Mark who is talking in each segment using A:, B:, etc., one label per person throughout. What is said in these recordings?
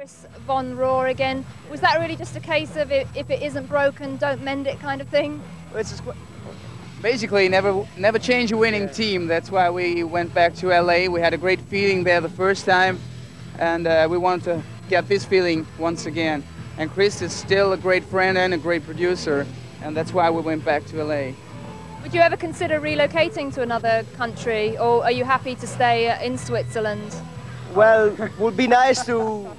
A: Chris Von Rohr again. Was that really just a case of if it isn't broken, don't mend it kind of thing?
B: Basically, never change a winning team. That's why we went back to LA. We had a great feeling there the first time, and we wanted to get this feeling once again. And Chris is still a great friend and a great producer, and that's why we went back to LA.
A: Would you ever consider relocating to another country, or are you happy to stay in Switzerland?
C: Well, it would be nice to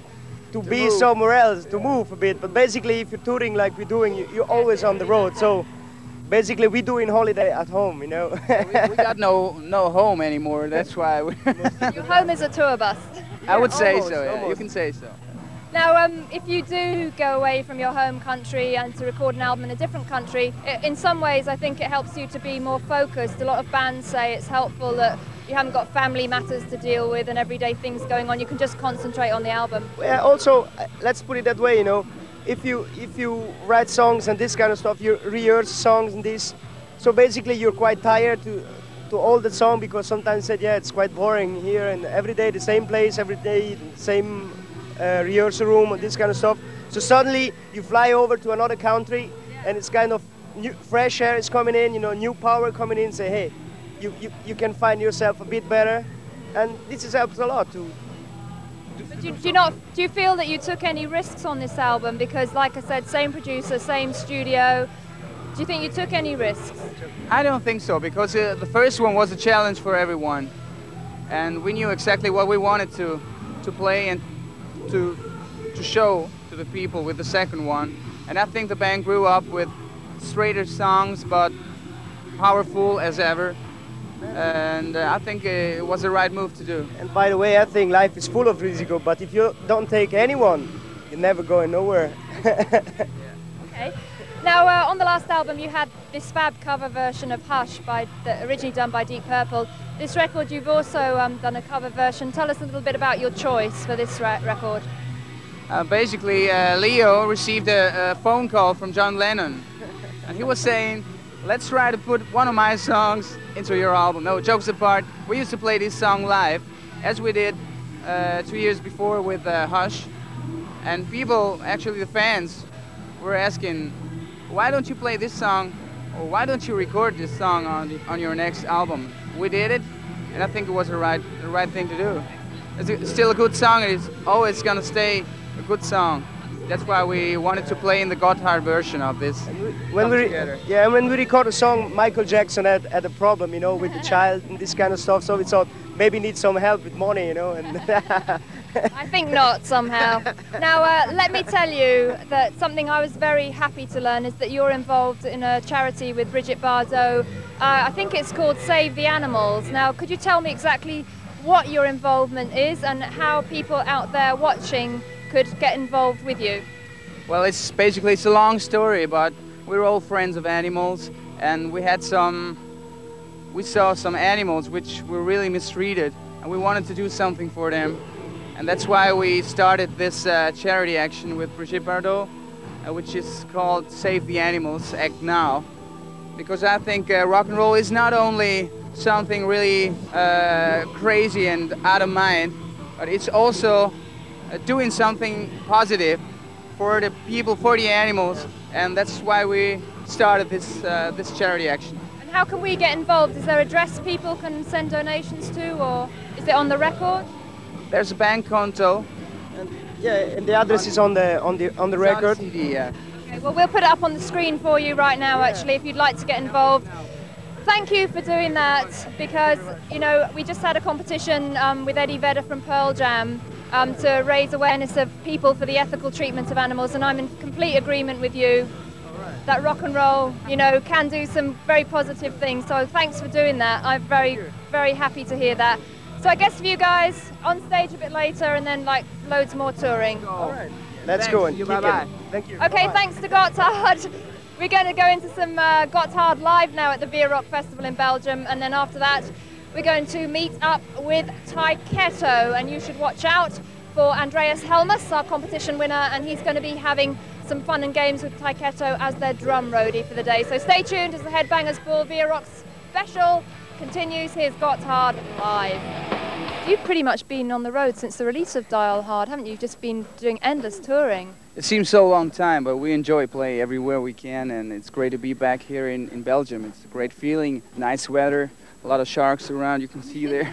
C: be move somewhere else, to move a bit. But basically, if you're touring like we're doing, you're always on the road. So basically, we're doing holiday at home, you know.
B: we got no home anymore. That's why.
A: Your home is a tour bus.
B: I would say
C: almost,
B: so. Yeah,
C: almost.
B: you can say so.
A: Now, if you do go away from your home country and to record an album in a different country, in some ways I think it helps you to be more focused. A lot of bands say it's helpful that you haven't got family matters to deal with and everyday things going on. You can just concentrate on the album.
C: Yeah, also, let's put it that way, you know, if you write songs and this kind of stuff, you rehearse songs and this, so basically you're quite tired to all the song, because sometimes said, yeah, it's quite boring here and every day the same place, every day the same rehearsal room and this kind of stuff. So suddenly you fly over to another country and it's kind of new, fresh air is coming in, you know, new power coming in, say, hey, you can find yourself a bit better, and this has helped a lot too.
A: Do you feel that you took any risks on this album? Because like I said, same producer, same studio. Do you think you took any risks?
B: I don't think so, because the first one was a challenge for everyone, and we knew exactly what we wanted to play and to show to the people with the second one. And I think the band grew up with straighter songs, but powerful as ever. And I think it was the right move to do.
C: And by the way, I think life is full of risiko, but if you don't take anyone, you're never going nowhere.
A: Okay. Now, on the last album, you had this fab cover version of Hush, originally done by Deep Purple. This record, you've also done a cover version. Tell us a little bit about your choice for this record.
B: Basically, Leo received a phone call from John Lennon, and he was saying, let's try to put one of my songs into your album. No, jokes apart, we used to play this song live, as we did 2 years before with Hush. And people, actually the fans, were asking, why don't you play this song, or why don't you record this song on your next album? We did it, and I think it was the right thing to do. It's still a good song, and it's always gonna stay a good song. That's why we wanted to play in the Gotthard version of this.
C: When we record a song, Michael Jackson had a problem, you know, with the child and this kind of stuff. So we thought maybe need some help with money, you know. And
A: I think not somehow. Now, let me tell you that something I was very happy to learn is that you're involved in a charity with Brigitte Bardot. I think it's called Save the Animals. Now, could you tell me exactly what your involvement is and how people out there watching could get involved with you?
B: Well, it's a long story, but we're all friends of animals, and we saw some animals which were really mistreated, and we wanted to do something for them. And that's why we started this charity action with Brigitte Bardot, which is called Save the Animals, Act Now. Because I think rock and roll is not only something really crazy and out of mind, but it's also doing something positive for the people, for the animals, and that's why we started this charity action.
A: And how can we get involved? Is there an address people can send donations to, or is it on the record?
B: There's a bank konto.
C: And the address is on the record.
B: On CD, yeah.
A: Okay, well, we'll put it up on the screen for you right now, actually, if you'd like to get involved. Thank you for doing that, because, you know, we just had a competition with Eddie Vedder from Pearl Jam to raise awareness of people for the ethical treatment of animals, and I'm in complete agreement with you that rock and roll, you know, can do some very positive things. So thanks for doing that. I'm very happy to hear that. So I guess for you guys, on stage a bit later, and then like loads more touring.
C: All right. Let's go and
B: bye-bye.
C: Thank you.
A: Okay,
C: Bye-bye.
A: thanks to Gotthard. We're going to go into some Gotthard live now at the Beer Rock Festival in Belgium, and then after that we're going to meet up with Taiketo, and you should watch out for Andreas Helmus, our competition winner, and he's going to be having some fun and games with Taiketo as their drum roadie for the day. So stay tuned as the Headbangers Ball Beer Rock special continues. Here's Gotthard live. You've pretty much been on the road since the release of Dial Hard, haven't you? Just been doing endless touring.
B: It seems so long time, but we enjoy play everywhere we can, and it's great to be back here in Belgium. It's a great feeling, nice weather, a lot of sharks around you can see there,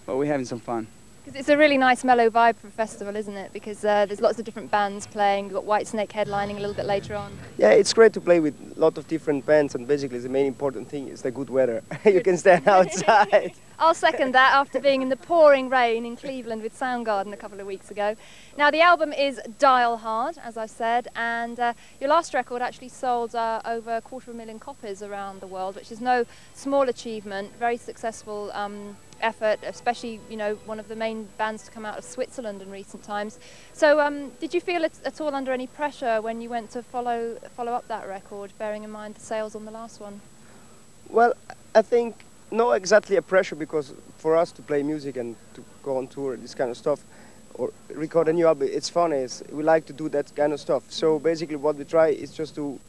B: but we're having some fun.
A: Because it's a really nice mellow vibe for a festival, isn't it? Because there's lots of different bands playing. You've got Whitesnake headlining a little bit later on.
C: Yeah, it's great to play with a lot of different bands, and basically the main important thing is the good weather. You can stand outside.
A: I'll second that after being in the pouring rain in Cleveland with Soundgarden a couple of weeks ago. Now the album is Dial Hard, as I said, and your last record actually sold over 250,000 copies around the world, which is no small achievement, very successful effort, especially, you know, one of the main bands to come out of Switzerland in recent times. So did you feel at all under any pressure when you went to follow up that record, bearing in mind the sales on the last one?
C: Well, I think not exactly a pressure, because for us to play music and to go on tour, this kind of stuff, or record a new album, it's fun. We like to do that kind of stuff. So basically what we try is just to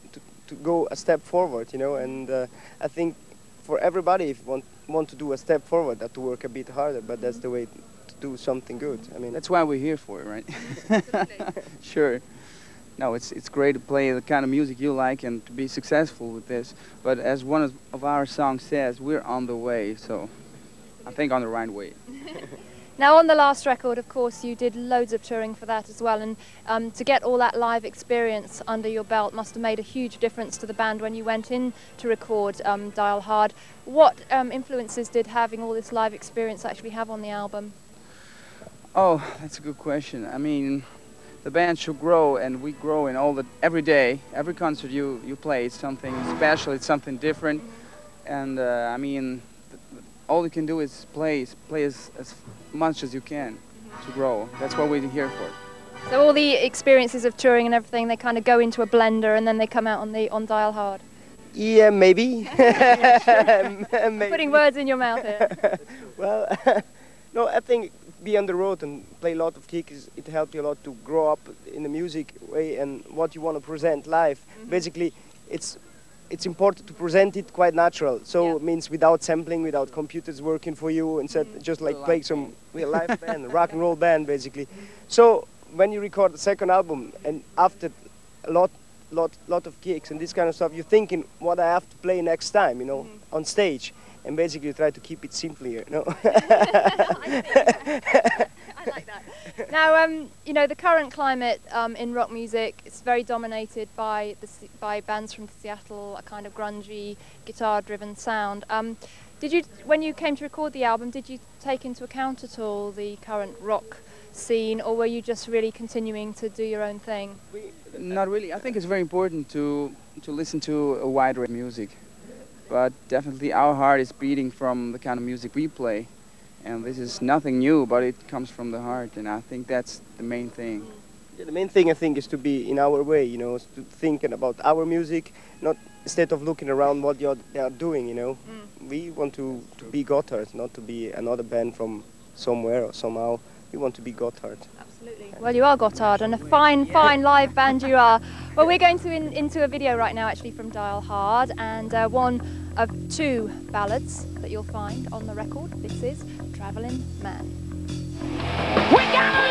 C: go a step forward, you know, and I think for everybody, if you want to do a step forward, have to work a bit harder, but that's the way to do something good. I mean,
B: that's why we're here for it, right? Sure. No, it's great to play the kind of music you like and to be successful with this. But as one of our songs says, we're on the way, so I think on the right way.
A: Now on the last record, of course, you did loads of touring for that as well, and to get all that live experience under your belt must have made a huge difference to the band when you went in to record Dial Hard. What influences did having all this live experience actually have on the album?
B: Oh, that's a good question. I mean, the band should grow, and we grow in every day, every concert you play, it's something special, it's something different, and I mean, all you can do is play as much as you can to grow. That's what we're here for.
A: So all the experiences of touring and everything, they kind of go into a blender and then they come out on Dial Hard?
C: Yeah, maybe. Maybe.
A: Putting words in your mouth here.
C: Well, no, I think be on the road and play a lot of gigs, it helped you a lot to grow up in the music way and what you want to present live. Basically, it's important to present it quite natural. So it means without sampling, without computers working for you, instead just like playing some live band, a rock and roll band basically. So when you record the second album and after a lot of gigs and this kind of stuff, you're thinking what I have to play next time, you know, on stage. And basically you try to keep it simpler, you know.
A: I like that. Now, you know, the current climate in rock music is very dominated by bands from Seattle, a kind of grungy, guitar-driven sound. Did you, when you came to record the album, did you take into account at all the current rock scene, or were you just really continuing to do your own thing?
B: Not really. I think it's very important to listen to a wide range of music. But definitely our heart is beating from the kind of music we play. And this is nothing new, but it comes from the heart, and I think that's the main thing.
C: Yeah, the main thing, I think, is to be in our way, you know, to thinking about our music, not instead of looking around what they are doing, you know. We want to be Gotthard, not to be another band from somewhere or somehow. We want to be Gotthard.
A: Absolutely. Well, you are Gotthard, and a fine live band you are. Well, we're going to into a video right now, actually, from Dial Hard, and one of two ballads that you'll find on the record. This is Travelin' Man.
D: We got